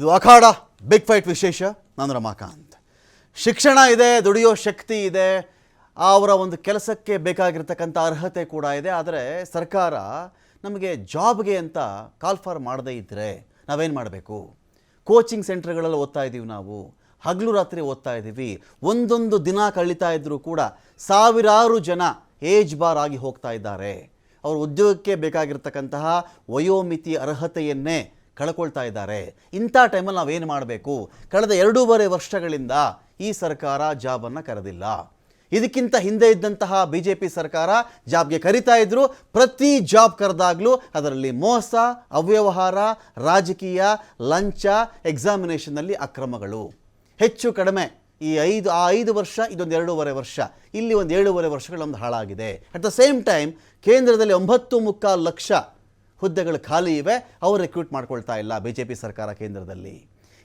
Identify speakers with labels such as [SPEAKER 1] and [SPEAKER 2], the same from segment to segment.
[SPEAKER 1] ಇದು ಅಖಾಡ big fight ವಿಶೇಷ. ನಾನು ರಮಾಕಾಂತ್. ಶಿಕ್ಷಣ ಇದೆ, ದುಡಿಯೋ ಶಕ್ತಿ ಇದೆ, ಅವರ ಒಂದು ಕೆಲಸಕ್ಕೆ ಬೇಕಾಗಿರ್ತಕ್ಕಂಥ ಅರ್ಹತೆ ಕೂಡ ಇದೆ. ಆದರೆ ಸರ್ಕಾರ ನಮಗೆ ಜಾಬ್ಗೆ ಅಂತ ಕಾಲ್ ಫಾರ್ ಮಾಡದೇ ಇದ್ದರೆ ನಾವೇನು ಮಾಡಬೇಕು? ಕೋಚಿಂಗ್ ಸೆಂಟರ್ಗಳಲ್ಲಿ ಓದ್ತಾ ಇದ್ದೀವಿ, ನಾವು ಹಗಲು ರಾತ್ರಿ ಓದ್ತಾ ಇದ್ದೀವಿ. ಒಂದೊಂದು ದಿನ ಕಳೀತಾ ಇದ್ದರೂ ಕೂಡ ಸಾವಿರಾರು ಜನ ಏಜ್ ಬಾರ್ ಆಗಿ ಹೋಗ್ತಾ ಇದ್ದಾರೆ. ಅವರು ಉದ್ಯೋಗಕ್ಕೆ ಬೇಕಾಗಿರ್ತಕ್ಕಂತಹ ವಯೋಮಿತಿ ಅರ್ಹತೆಯನ್ನೇ ಕಳ್ಕೊಳ್ತಾ ಇದ್ದಾರೆ. ಇಂಥ ಟೈಮಲ್ಲಿ ನಾವೇನು ಮಾಡಬೇಕು? ಕಳೆದ 2.5 ವರ್ಷಗಳಿಂದ ಈ ಸರ್ಕಾರ ಜಾಬನ್ನು ಕರೆದಿಲ್ಲ. ಇದಕ್ಕಿಂತ ಹಿಂದೆ ಇದ್ದಂತಹ BJP ಸರ್ಕಾರ ಜಾಬ್ಗೆ ಕರಿತಾ ಇದ್ರು. ಪ್ರತಿ ಜಾಬ್ ಕರೆದಾಗಲೂ ಅದರಲ್ಲಿ ಮೋಸ, ಅವ್ಯವಹಾರ, ರಾಜಕೀಯ, ಲಂಚ, ಎಕ್ಸಾಮಿನೇಷನ್ನಲ್ಲಿ ಅಕ್ರಮಗಳು. ಹೆಚ್ಚು ಕಡಿಮೆ ಈ 5 ವರ್ಷ, ಇದೊಂದು 2.5 ವರ್ಷ, ಇಲ್ಲಿ ಒಂದು 7.5 ವರ್ಷಗಳೊಂದು ಹಾಳಾಗಿದೆ. ಅಟ್ ದ ಸೇಮ್ ಟೈಮ್ ಕೇಂದ್ರದಲ್ಲಿ 9.25 ಲಕ್ಷ ಹುದ್ದೆಗಳು ಖಾಲಿ ಇವೆ. ಅವರು ರಿಕ್ರೂಟ್ ಮಾಡ್ಕೊಳ್ತಾ ಇಲ್ಲ BJP ಸರ್ಕಾರ ಕೇಂದ್ರದಲ್ಲಿ.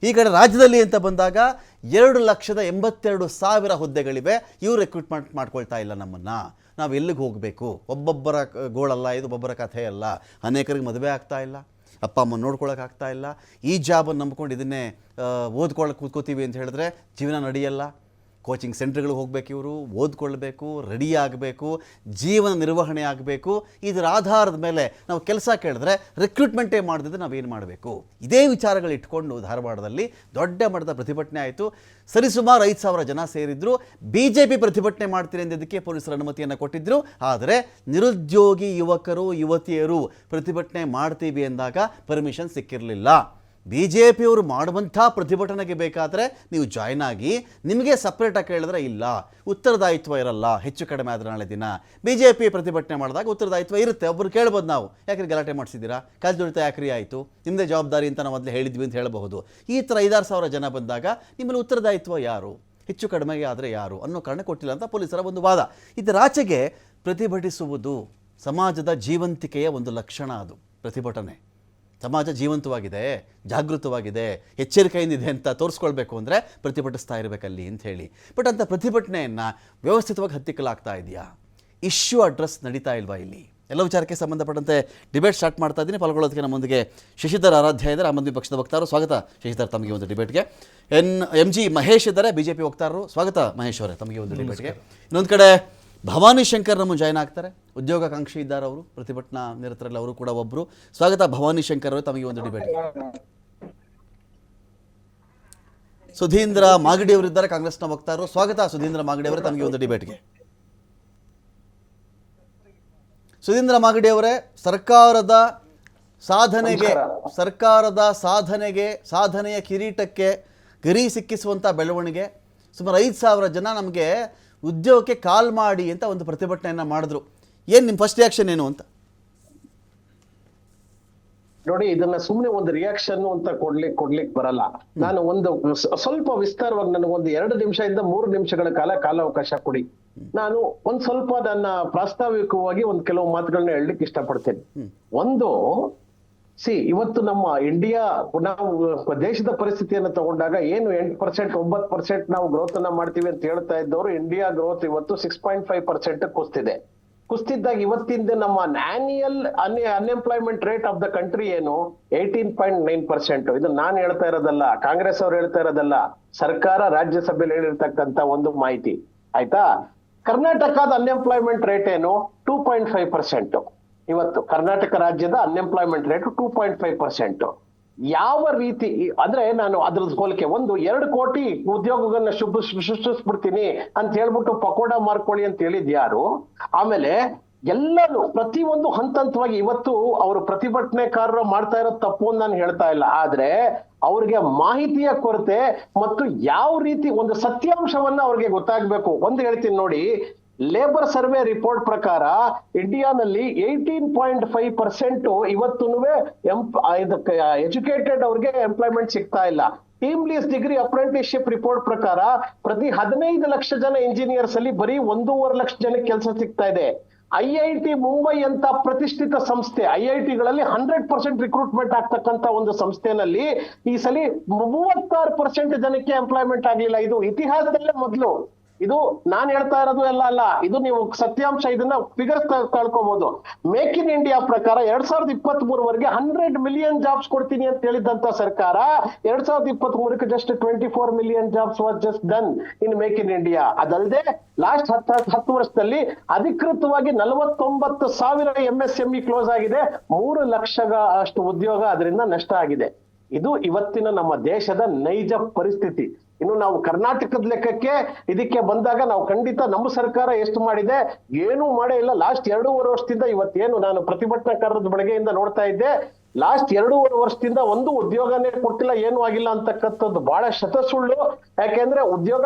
[SPEAKER 1] ಈ ಕಡೆ ರಾಜ್ಯದಲ್ಲಿ ಅಂತ ಬಂದಾಗ 2,82,000 ಹುದ್ದೆಗಳಿವೆ. ಇವರು ರಿಕ್ರೂಟ್ಮೆಂಟ್ ಮಾಡ್ಕೊಳ್ತಾ ಇಲ್ಲ ನಮ್ಮನ್ನು. ನಾವು ಎಲ್ಲಿಗೆ ಹೋಗಬೇಕು? ಒಬ್ಬೊಬ್ಬರ ಗೋಳಲ್ಲ ಇದು, ಒಬ್ಬೊಬ್ಬರ ಕಥೆ ಅಲ್ಲ. ಅನೇಕರಿಗೆ ಮದುವೆ ಆಗ್ತಾ ಇಲ್ಲ, ಅಪ್ಪ ಅಮ್ಮ ನೋಡ್ಕೊಳ್ಳೋಕ್ಕಾಗ್ತಾ ಇಲ್ಲ. ಈ ಜಾಬನ್ನು ನಂಬ್ಕೊಂಡು ಇದನ್ನೇ ಓದ್ಕೊಳ್ಳೋಕೆ ಕೂತ್ಕೋತೀವಿ ಅಂತ ಹೇಳಿದ್ರೆ ಜೀವನ ನಡೆಯಲ್ಲ. ಕೋಚಿಂಗ್ ಸೆಂಟ್ರ್ಗಳಿಗೆ ಹೋಗಬೇಕು, ಇವರು ಓದ್ಕೊಳ್ಬೇಕು, ರೆಡಿ ಆಗಬೇಕು, ಜೀವನ ನಿರ್ವಹಣೆ ಆಗಬೇಕು. ಇದರ ಆಧಾರದ ಮೇಲೆ ನಾವು ಕೆಲಸ ಕೇಳಿದ್ರೆ ರಿಕ್ರೂಟ್ಮೆಂಟೇ ಮಾಡದಿದ್ರೆ ನಾವೇನು ಮಾಡಬೇಕು? ಇದೇ ವಿಚಾರಗಳು ಇಟ್ಕೊಂಡು ಧಾರವಾಡದಲ್ಲಿ ದೊಡ್ಡ ಮಟ್ಟದ ಪ್ರತಿಭಟನೆ ಆಯಿತು. ಸರಿಸುಮಾರು 5,000 ಜನ ಸೇರಿದ್ರು. BJP ಪ್ರತಿಭಟನೆ ಮಾಡ್ತೀರಿ ಅಂದಿದ್ದಕ್ಕೆ ಪೊಲೀಸರು ಅನುಮತಿಯನ್ನು ಕೊಟ್ಟಿದ್ದರು. ಆದರೆ ನಿರುದ್ಯೋಗಿ ಯುವಕರು ಯುವತಿಯರು ಪ್ರತಿಭಟನೆ ಮಾಡ್ತೀವಿ ಎಂದಾಗ ಪರ್ಮಿಷನ್ ಸಿಕ್ಕಿರಲಿಲ್ಲ. BJPಯವರು ಮಾಡುವಂಥ ಪ್ರತಿಭಟನೆಗೆ ಬೇಕಾದರೆ ನೀವು ಜಾಯ್ನ್ ಆಗಿ, ನಿಮಗೆ ಸಪ್ರೇಟಾಗಿ ಕೇಳಿದ್ರೆ ಇಲ್ಲ, ಉತ್ತರದಾಯಿತ್ವ ಇರಲ್ಲ. ಹೆಚ್ಚು ಕಡಿಮೆ ಆದರೆ ನಾಳೆ ದಿನ BJP ಪ್ರತಿಭಟನೆ ಮಾಡಿದಾಗ ಉತ್ತರದಾಯಿತ್ವ ಇರುತ್ತೆ. ಒಬ್ಬರು ಕೇಳ್ಬೋದು, ನಾವು ಯಾಕ್ರಿ ಗಲಾಟೆ ಮಾಡಿಸಿದ್ದೀರಾ, ಕಾಲು ದುಡಿತ ಯಾಕ್ರಿ ಆಯಿತು, ನಿಮ್ಮದೇ ಜವಾಬ್ದಾರಿ ಅಂತ ನಾವು ಮೊದಲೇ ಹೇಳಿದ್ವಿ ಅಂತ ಹೇಳಬಹುದು. ಈ ಥರ 5-6 ಸಾವಿರ ಜನ ಬಂದಾಗ ನಿಮ್ಮಲ್ಲಿ ಉತ್ತರದಾಯಿತ್ವ ಯಾರು, ಹೆಚ್ಚು ಕಡಿಮೆಗೆ ಆದರೆ ಯಾರು ಅನ್ನೋ ಕಾರಣ ಕೊಟ್ಟಿಲ್ಲ ಅಂತ ಪೊಲೀಸರ ಒಂದು ವಾದ. ಇದರಾಚೆಗೆ ಪ್ರತಿಭಟಿಸುವುದು ಸಮಾಜದ ಜೀವಂತಿಕೆಯ ಒಂದು ಲಕ್ಷಣ. ಅದು ಪ್ರತಿಭಟನೆ. ಸಮಾಜ ಜೀವಂತವಾಗಿದೆ, ಜಾಗೃತವಾಗಿದೆ, ಎಚ್ಚರಿಕೆಯಿಂದಿದೆ ಅಂತ ತೋರಿಸ್ಕೊಳ್ಬೇಕು ಅಂದರೆ ಪ್ರತಿಭಟಿಸ್ತಾ ಇರಬೇಕಲ್ಲಿ ಅಂತ ಹೇಳಿ. ಬಟ್ ಅಂಥ ಪ್ರತಿಭಟನೆಯನ್ನು ವ್ಯವಸ್ಥಿತವಾಗಿ ಹತ್ತಿಕ್ಕಲಾಗ್ತಾ ಇದೆಯಾ? ಇಶ್ಯೂ ಅಡ್ರೆಸ್ ನಡೀತಾ ಇಲ್ವಾ? ಇಲ್ಲಿ ಎಲ್ಲ ವಿಚಾರಕ್ಕೆ ಸಂಬಂಧಪಟ್ಟಂತೆ ಡಿಬೇಟ್ ಸ್ಟಾರ್ಟ್ ಮಾಡ್ತಾ ಇದ್ದೀನಿ. ಪಾಲ್ಗೊಳ್ಳೋದಕ್ಕೆ ನಮ್ಮೊಂದಿಗೆ ಶಶಿಧರ್ ಆರಾಧ್ಯ ಇದ್ದಾರೆ, ಆಮ್ ಆದ್ಮಿ ಪಕ್ಷದ ವಕ್ತಾರರು. ಸ್ವಾಗತ ಶಶಿಧರ್ ತಮಗೆ ಒಂದು ಡಿಬೇಟ್ಗೆ. MG ಮಹೇಶ್ ಇದ್ದಾರೆ, BJP ವಕ್ತಾರರು. ಸ್ವಾಗತ ಮಹೇಶ್ ಅವರೇ ತಮಗೆ ಒಂದು ಡಿಬೇಟ್ಗೆ. ಇನ್ನೊಂದು ಕಡೆ ಭವಾನಿ ಶಂಕರ್ ನಮ್ಮ ಜಾಯ್ನ್ ಆಗ್ತಾರೆ, ಉದ್ಯೋಗಾಕಾಂಕ್ಷಿ ಇದ್ದಾರೆ ಅವರು, ಪ್ರತಿಭಟನಾ ನಿರತರಲ್ಲಿ ಅವರು ಕೂಡ ಒಬ್ಬರು. ಸ್ವಾಗತ ಭವಾನಿ ಶಂಕರ್ ಅವರು ತಮಗೆ ಒಂದು ಡಿಬೇಟ್ಗೆ. ಸುಧೀಂದ್ರ ಮಾಗಡಿ ಅವರಿದ್ದಾರೆ, ಕಾಂಗ್ರೆಸ್ನ ವಕ್ತಾರರು. ಸ್ವಾಗತ ಸುಧೀಂದ್ರ ಮಾಗಡಿ ಅವರೇ ತಮಗೆ ಒಂದು ಡಿಬೇಟ್ಗೆ. ಸುಧೀಂದ್ರ ಮಾಗಡಿ ಅವರೇ, ಸರ್ಕಾರದ ಸಾಧನೆಯ ಕಿರೀಟಕ್ಕೆ ಗರಿ ಸಿಕ್ಕಿಸುವಂಥ ಬೆಳವಣಿಗೆ. ಸುಮಾರು 5,000 ಜನ ನಮಗೆ ಉದ್ಯೋಗಕ್ಕೆ ಕಾಲ್ ಮಾಡಿ ಅಂತ ಒಂದು ಪ್ರತಿಭಟನೆಯನ್ನು ಮಾಡಿದ್ರು. ಏನು ನಿಮ್ಮ ಫಸ್ಟ್ ರಿಯಾಕ್ಷನ್ ಏನು ಅಂತ?
[SPEAKER 2] ನೋಡಿ, ಇದನ್ನ ಸುಮ್ನೆ ಒಂದು ರಿಯಾಕ್ಷನ್ ಅಂತ ಕೊಡ್ಲಿಕ್ಕೆ ಬರಲ್ಲ. ನಾನು ಒಂದು ಸ್ವಲ್ಪ ವಿಸ್ತಾರವಾಗಿ ನನಗೊಂದು 2 ನಿಮಿಷದಿಂದ 3 ನಿಮಿಷಗಳ ಕಾಲಾವಕಾಶ ಕೊಡಿ. ನಾನು ಒಂದ್ ಸ್ವಲ್ಪ ನನ್ನ ಪ್ರಾಸ್ತಾವಿಕವಾಗಿ ಒಂದು ಕೆಲವು ಮಾತುಗಳನ್ನ ಹೇಳಲಿಕ್ಕೆ ಇಷ್ಟಪಡ್ತೇನೆ. ಒಂದು, ಇವತ್ತು ನಮ್ಮ ಇಂಡಿಯಾ, ನಾವು ದೇಶದ ಪರಿಸ್ಥಿತಿಯನ್ನು ತಗೊಂಡಾಗ ಏನು 8%, 9% ನಾವು ಗ್ರೋತ್ ಅನ್ನ ಮಾಡ್ತೀವಿ ಅಂತ ಹೇಳ್ತಾ ಇದ್ದವರು, ಇಂಡಿಯಾ ಗ್ರೋತ್ ಇವತ್ತು 6.5% ಕುಸ್ತಿದ್ದಾಗ ಇವತ್ತಿಂದ ನಮ್ಮ annual unemployment rate of the country ಏನು 18.9%. ಇದು ನಾನು ಹೇಳ್ತಾ ಇರೋದಲ್ಲ, ಕಾಂಗ್ರೆಸ್ ಅವ್ರು ಹೇಳ್ತಾ ಇರೋದಲ್ಲ, ಸರ್ಕಾರ ರಾಜ್ಯಸಭೆಯಲ್ಲಿ ಹೇಳಿರ್ತಕ್ಕಂತ ಒಂದು ಮಾಹಿತಿ. ಆಯ್ತಾ? ಕರ್ನಾಟಕದ ಅನ್ಎಂಪ್ಲಾಯ್ಮೆಂಟ್ ರೇಟ್ ಏನು 2.5%. ಇವತ್ತು ಕರ್ನಾಟಕ ರಾಜ್ಯದ ಅನ್ಎಂಪ್ಲಾಯ್ಮೆಂಟ್ ರೇಟ್ 2.5%. ಯಾವ ರೀತಿ ಅಂದ್ರೆ, ನಾನು ಅದ್ರದ್ದು ಹೋಲಿಕೆ, 2 ಕೋಟಿ ಉದ್ಯೋಗಗಳನ್ನ ಸೃಷ್ಟಿಸ್ಬಿಡ್ತೀನಿ ಅಂತ ಹೇಳ್ಬಿಟ್ಟು ಪಕೋಡ ಮಾರ್ಕೊಳ್ಳಿ ಅಂತ ಹೇಳಿದ್ ಯಾರು? ಆಮೇಲೆ ಎಲ್ಲರೂ ಪ್ರತಿಯೊಂದು ಹಂತವಾಗಿ ಇವತ್ತು ಅವರು ಪ್ರತಿಭಟನೆಕಾರರು ಮಾಡ್ತಾ ಇರೋ ತಪ್ಪು ಅಂತ ನಾನು ಹೇಳ್ತಾ ಇಲ್ಲ. ಆದ್ರೆ ಅವ್ರಿಗೆ ಮಾಹಿತಿಯ ಕೊರತೆ ಮತ್ತು ಯಾವ ರೀತಿ ಒಂದು ಸತ್ಯಾಂಶವನ್ನ ಅವ್ರಿಗೆ ಗೊತ್ತಾಗ್ಬೇಕು. ಒಂದು ಹೇಳ್ತೀನಿ ನೋಡಿ, ಲೇಬರ್ ಸರ್ವೆ ರಿಪೋರ್ಟ್ ಪ್ರಕಾರ ಇಂಡಿಯಾನಲ್ಲಿ 18.5% ಇವತ್ತು ಎಜುಕೇಟೆಡ್ ಅವ್ರಿಗೆ ಎಂಪ್ಲಾಯ್ಮೆಂಟ್ ಸಿಗ್ತಾ ಇಲ್ಲ. Team lease degree apprenticeship report ಪ್ರಕಾರ ಪ್ರತಿ 15 ಲಕ್ಷ ಜನ ಇಂಜಿನಿಯರ್ಸ್ ಅಲ್ಲಿ ಬರೀ 1.5 ಲಕ್ಷ ಜನಕ್ಕೆ ಕೆಲಸ ಸಿಗ್ತಾ ಇದೆ. IIT ಮುಂಬೈ ಅಂತ ಪ್ರತಿಷ್ಠಿತ ಸಂಸ್ಥೆ, IITಗಳಲ್ಲಿ 100% ರಿಕ್ರೂಟ್ಮೆಂಟ್ ಆಗ್ತಕ್ಕಂತ ಒಂದು ಸಂಸ್ಥೆನಲ್ಲಿ ಈ ಸಲ 36% ಜನಕ್ಕೆ ಎಂಪ್ಲಾಯ್ಮೆಂಟ್ ಆಗ್ಲಿಲ್ಲ. ಇದು ಇತಿಹಾಸದಲ್ಲೇ ಮೊದಲು. ಇದು ನಾನ್ ಹೇಳ್ತಾ ಇರೋದು ಎಲ್ಲ ಅಲ್ಲ, ಇದು ನೀವು ಸತ್ಯಾಂಶ, ಇದನ್ನ ಫಿಗರ್ಸ್ ಕಳ್ಕೋಬಹುದು. ಮೇಕ್ ಇನ್ ಇಂಡಿಯಾ ಪ್ರಕಾರ 2023 100 ಮಿಲಿಯನ್ ಜಾಬ್ಸ್ ಕೊಡ್ತೀನಿ ಅಂತ ಹೇಳಿದಂತ ಸರ್ಕಾರ 2023 just 24 million jobs was just done in make in India. ಅದಲ್ಲದೆ ಲಾಸ್ಟ್ 10 ವರ್ಷದಲ್ಲಿ ಅಧಿಕೃತವಾಗಿ 49,000 MSME ಕ್ಲೋಸ್ ಆಗಿದೆ, 3 ಲಕ್ಷ ಅಷ್ಟು ಉದ್ಯೋಗ ಅದರಿಂದ ನಷ್ಟ ಆಗಿದೆ. ಇದು ಇವತ್ತಿನ ನಮ್ಮ ದೇಶದ ನೈಜ ಪರಿಸ್ಥಿತಿ. ಇನ್ನು ನಾವು ಕರ್ನಾಟಕದ ಲೆಕ್ಕಕ್ಕೆ ಇದಕ್ಕೆ ಬಂದಾಗ ನಾವು ಖಂಡಿತ ನಮ್ಮ ಸರ್ಕಾರ ಎಷ್ಟು ಮಾಡಿದೆ, ಏನೂ ಮಾಡೇ ಇಲ್ಲ. ಲಾಸ್ಟ್ 2.5 ವರ್ಷದಿಂದ ಇವತ್ತೇನು ನಾನು ಪ್ರತಿಭಟನಾಕಾರರ ಬೆಳಗ್ಗೆಯಿಂದ ನೋಡ್ತಾ ಇದ್ದೆ, ಲಾಸ್ಟ್ 2.5 ವರ್ಷದಿಂದ ಒಂದು ಉದ್ಯೋಗನೇ ಕೊಟ್ಟಿಲ್ಲ, ಏನೂ ಆಗಿಲ್ಲ ಅಂತಕ್ಕಂಥದ್ದು ಬಹಳ ಶತಸುಳ್ಳು. ಯಾಕೆಂದ್ರೆ ಉದ್ಯೋಗ